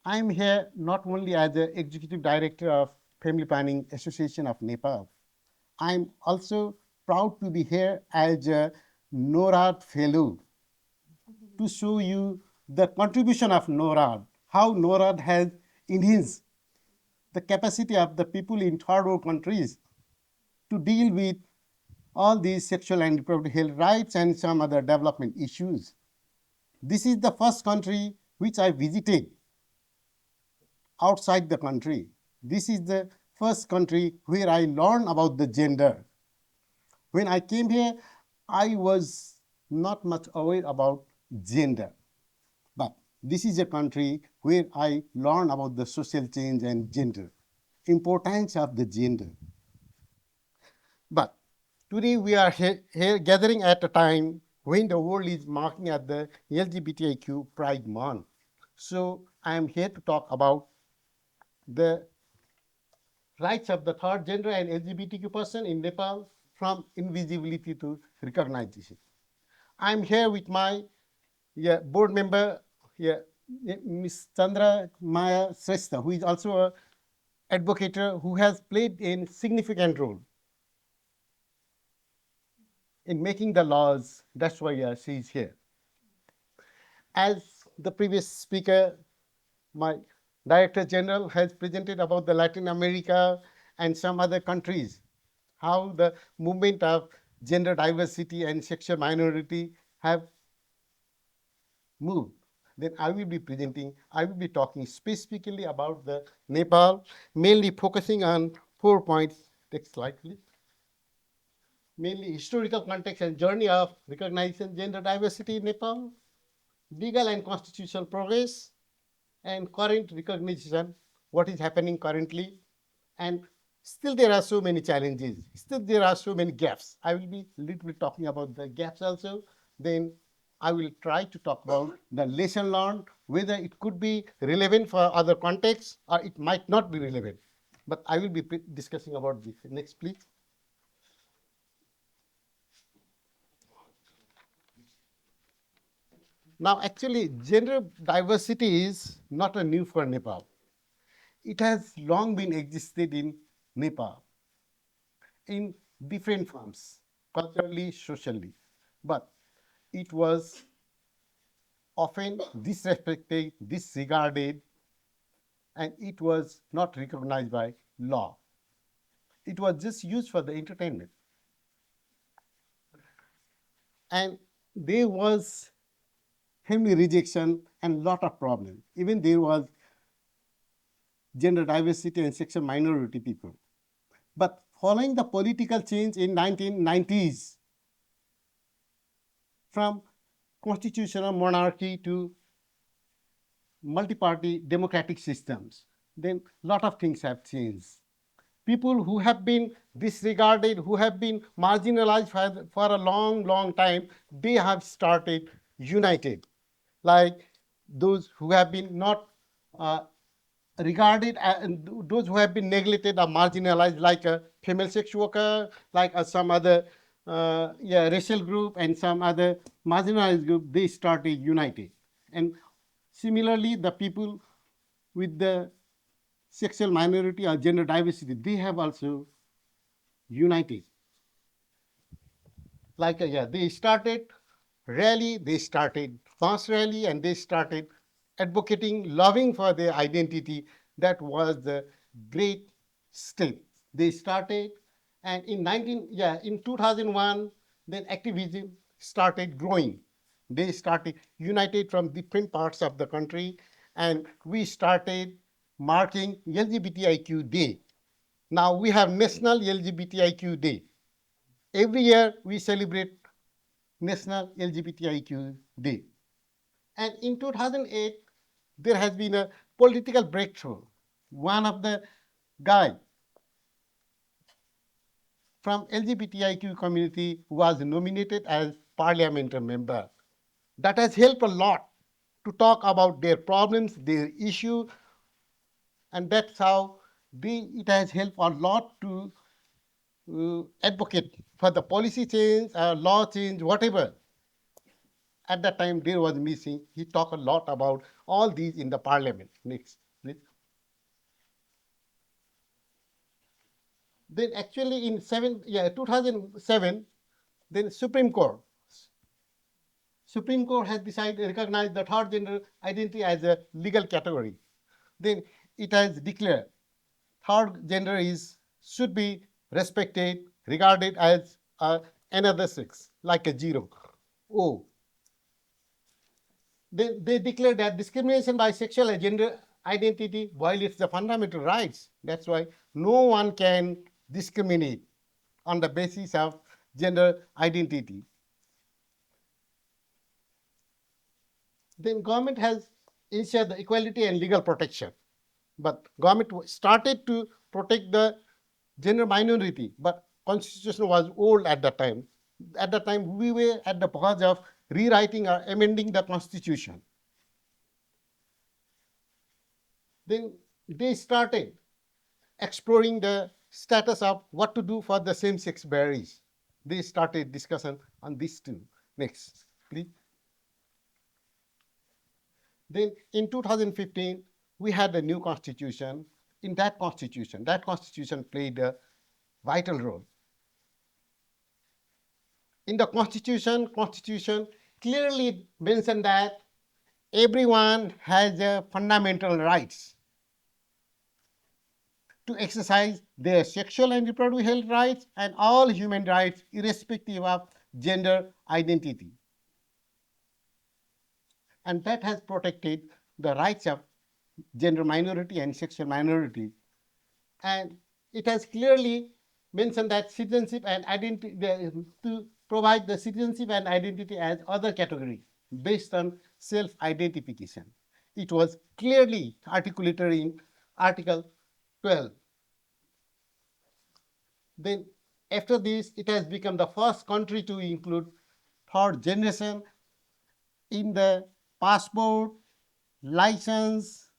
I am here not only as the Executive Director of Family Planning Association of Nepal, I am also proud to be here as a NORAD Fellow to show you the contribution of NORAD, how NORAD has enhanced the capacity of the people in third world countries to deal with all these sexual and reproductive health rights and some other development issues. This is the first country which I visited outside the country. This is the first country where I learned about the gender. When I came here, I was not much aware about gender. But this is a country where I learned about the social change and gender, importance of the gender. But today we are here gathering at a time when the world is marking at the LGBTIQ Pride Month. So I am here to talk about the rights of the third gender and LGBTQ person in Nepal from invisibility to recognition. I am here with my board member, Ms. Chandra Maya Srestha, who is also an advocate who has played a significant role in making the laws. That's why she is here. As the previous speaker, my Director General has presented about the Latin America and some other countries, how the movement of gender diversity and sexual minority have moved. Then I will be talking specifically about the Nepal, mainly focusing on 4 points. Next slide, please. Mainly historical context and journey of recognition gender diversity in Nepal, legal and constitutional progress, and current recognition, what is happening currently. And still there are so many challenges, still there are so many gaps. I will be a little bit talking about the gaps also. Then I will try to talk about the lesson learned, whether it could be relevant for other contexts or it might not be relevant. But I will be discussing about this. Next, please. Now, actually, gender diversity is not a new for Nepal. It has long been existed in Nepal in different forms, culturally, socially, but it was often disrespected, disregarded, and it was not recognized by law. It was just used for the entertainment. And there was family rejection and lot of problems. Even there was gender diversity and sexual minority people. But following the political change in 1990s, from constitutional monarchy to multi-party democratic systems, then a lot of things have changed. People who have been disregarded, who have been marginalized for a long, long time, they have started united. Like those who have been not regarded, and those who have been neglected or marginalized, like a female sex worker, like some other racial group and some other marginalized group, they started united. And similarly, the people with the sexual minority or gender diversity, they have also united. Like, they started rally, they started mass rally, and they started advocating, loving for their identity. That was the great step. They started, and in 2001, then activism started growing. They started united from different parts of the country, and we started marking LGBTIQ Day. Now we have National LGBTIQ Day. Every year we celebrate National LGBTIQ Day. And in 2008, there has been a political breakthrough. One of the guy from LGBTIQ community was nominated as parliamentary member. That has helped a lot to talk about their problems, their issue, and that's how it has helped a lot to advocate for the policy change, law change, whatever. at that time there was missing. He talked a lot about all these in the parliament. Next, please. Then actually in 2007, then Supreme Court has decided recognized the third gender identity as a legal category. Then it has declared third gender is should be respected, regarded as another sex, like a zero. Oh, they declare that discrimination by sexual and gender identity violates the fundamental rights. That's why no one can discriminate on the basis of gender identity. Then government has ensured the equality and legal protection. But government started to protect the gender minority, but constitution was old at that time. At that time, we were at the verge of rewriting or amending the constitution. Then they started exploring the status of what to do for the same-sex marriage. They started discussion on this too. Next, please. Then in 2015, we had a new constitution. In that constitution played a vital role. In the constitution clearly mentioned that everyone has a fundamental rights to exercise their sexual and reproductive health rights and all human rights irrespective of gender identity. And that has protected the rights of gender minority and sexual minority. And it has clearly mentioned that citizenship and identity to provide the citizenship and identity as other category based on self-identification. It was clearly articulated in Article 12. Then after this, it has become the first country to include third generation in the passport, license,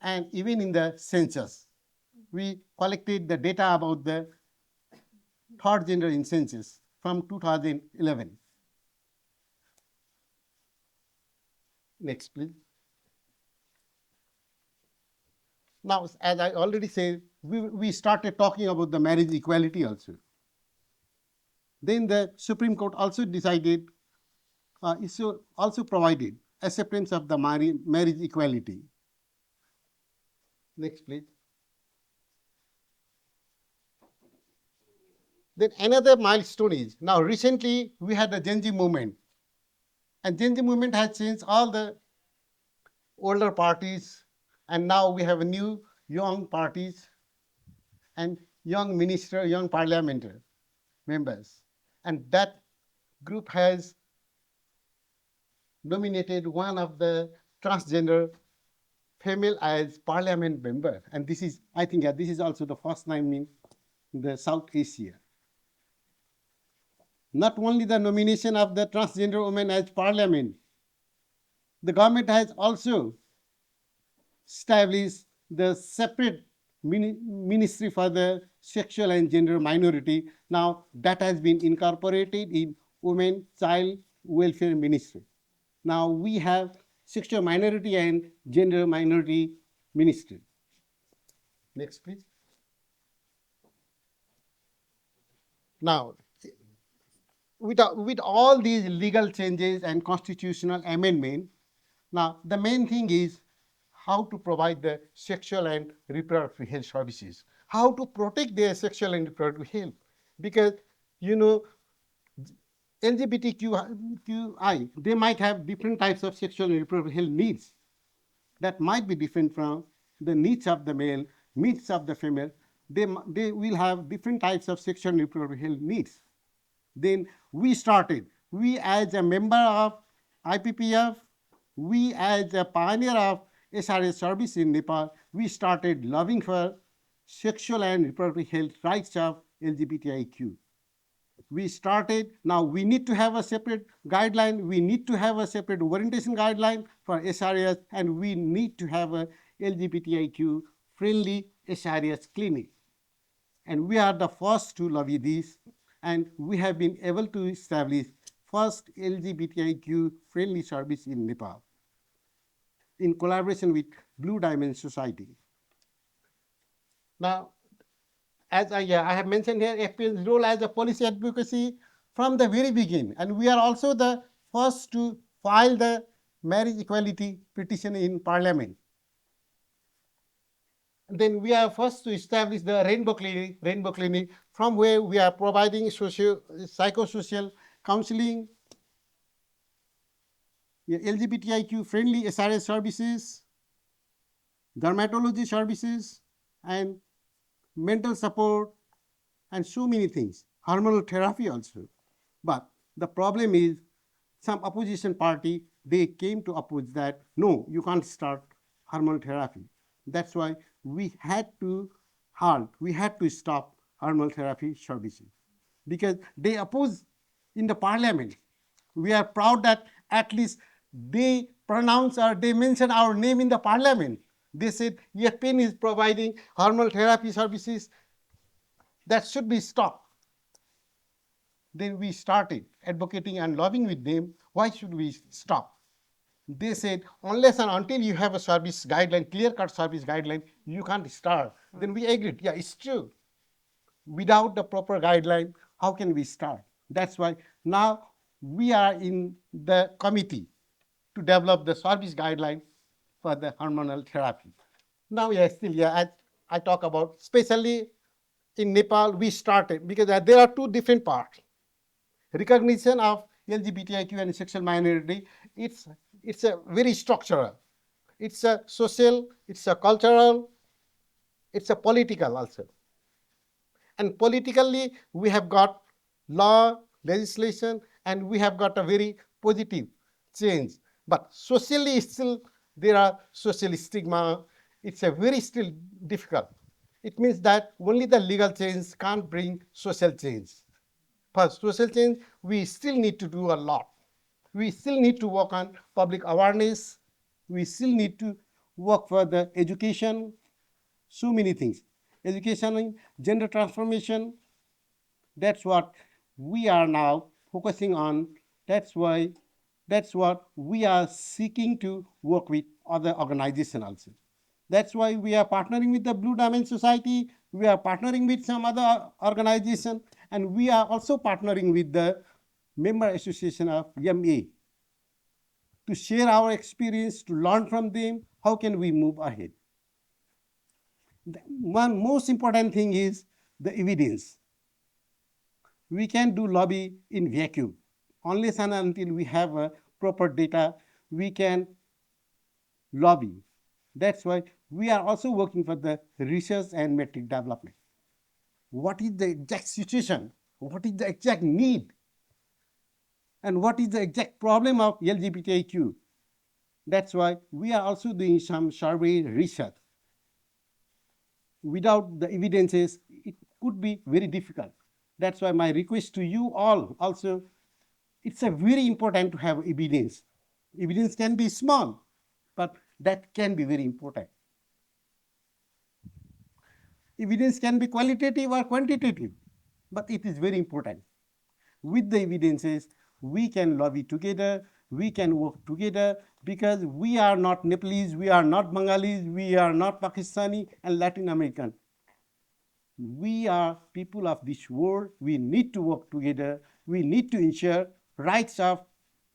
and even in the census. We collected the data about the third gender in census from 2011. Next, please. Now, as I already said, we started talking about the marriage equality also. Then the Supreme Court also decided, also provided acceptance of the marriage equality. Next, please. Then another milestone is, now recently we had the Gen Z movement. And Gen Z movement has changed all the older parties, and now we have new young parties and young minister, young parliamentary members. And that group has nominated one of the transgender female as parliament member. And this is, I think, this is also the first time in the South Asia. Not only the nomination of the transgender woman as parliament, the government has also established the separate ministry for the sexual and gender minority. Now that has been incorporated in Women Child Welfare Ministry. Now we have sexual minority and gender minority ministry. Next, please. Now, with all these legal changes and constitutional amendment, now the main thing is how to provide the sexual and reproductive health services, how to protect their sexual and reproductive health. Because, you know, LGBTQI, they might have different types of sexual and reproductive health needs that might be different from the needs of the male, needs of the female. They will have different types of sexual and reproductive health needs. Then we as a member of IPPF, we as a pioneer of SRS service in Nepal, we started lobbying for sexual and reproductive health rights of LGBTIQ. We started, now we need to have a separate guideline, we need to have a separate orientation guideline for SRS, and we need to have a LGBTIQ friendly SRS clinic. And we are the first to lobby this, and we have been able to establish first LGBTIQ friendly service in Nepal in collaboration with Blue Diamond Society. Now, as I have mentioned here, FPAN's role as a policy advocacy from the very beginning, and we are also the first to file the marriage equality petition in Parliament. And then we are first to establish the Rainbow Clinic, from where we are providing psychosocial counseling, LGBTIQ friendly SRS services, dermatology services, and mental support, and so many things, hormonal therapy also. But the problem is, some opposition party, they came to oppose that, no, you can't start hormonal therapy. That's why we had to halt, we had to stop hormonal therapy services, because they oppose in the parliament. We are proud that at least they pronounce or they mention our name in the parliament. They said FPAN is providing hormonal therapy services, that should be stopped. Then we started advocating and lobbying with them. Why should we stop? They said, unless and until you have a service guideline, clear-cut service guideline, you can't start. Then we agreed, yeah, it's true. Without the proper guideline, how can we start? That's why now we are in the committee to develop the service guideline for the hormonal therapy. Now, as I talk about, especially in Nepal, we started, because there are two different parts. Recognition of LGBTIQ and sexual minority, it's a very structural. It's a social, it's a cultural, it's a political also. And politically, we have got law, legislation, and we have got a very positive change. But socially, still there are social stigma. It's a very still difficult. It means that only the legal change can't bring social change. For social change, we still need to do a lot. We still need to work on public awareness. We still need to work for the education, so many things. Education, gender transformation, that's what we are now focusing on. That's what we are seeking to work with other organizations also. That's why we are partnering with the Blue Diamond Society, we are partnering with some other organization, and we are also partnering with the member association of MA to share our experience, to learn from them, how can we move ahead. The one most important thing is the evidence. We can do lobby in vacuum. Unless and until we have a proper data, we can lobby. That's why we are also working for the research and metric development. What is the exact situation? What is the exact need? And what is the exact problem of LGBTIQ? That's why we are also doing some survey research. Without the evidences, it could be very difficult. That's why my request to you all also, it's a very important to have evidence. Evidence can be small, but that can be very important. Evidence can be qualitative or quantitative, but it is very important. With the evidences, we can lobby together, we can work together, because we are not Nepalese, we are not Bengalis, we are not Pakistani and Latin American. We are people of this world. We need to work together. We need to ensure rights of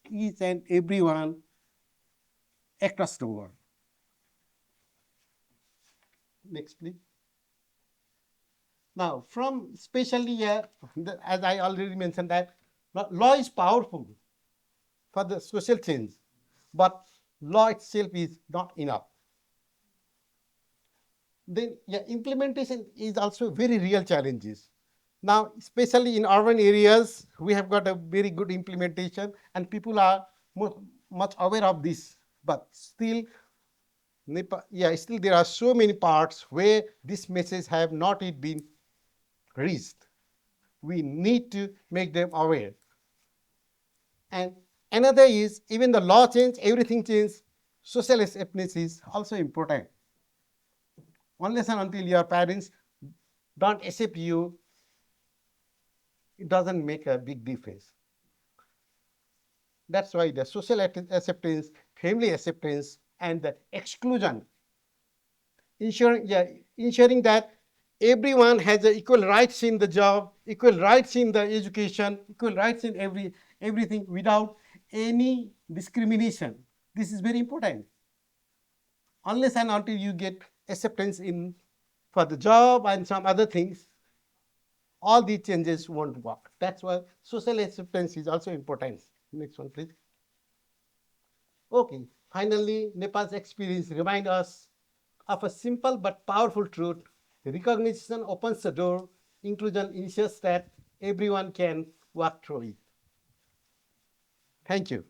each and everyone across the world. Next, please. Now, from especially, as I already mentioned, that law is powerful for the social change, but law itself is not enough. Then implementation is also very real challenges. Now, especially in urban areas, we have got a very good implementation and people are much aware of this, but still, still there are so many parts where this message have not yet been reached. We need to make them aware. And another is, even the law change, everything change, social acceptance is also important. Unless and until your parents don't accept you, it doesn't make a big difference. That's why the social acceptance, family acceptance, and the exclusion, ensuring that everyone has equal rights in the job, equal rights in the education, equal rights in everything without any discrimination. This is very important. Unless and until you get acceptance in for the job and some other things, all these changes won't work. That's why social acceptance is also important. Next one, please. Okay, finally, Nepal's experience reminds us of a simple but powerful truth. Recognition opens the door, inclusion ensures that everyone can walk through it. Thank you.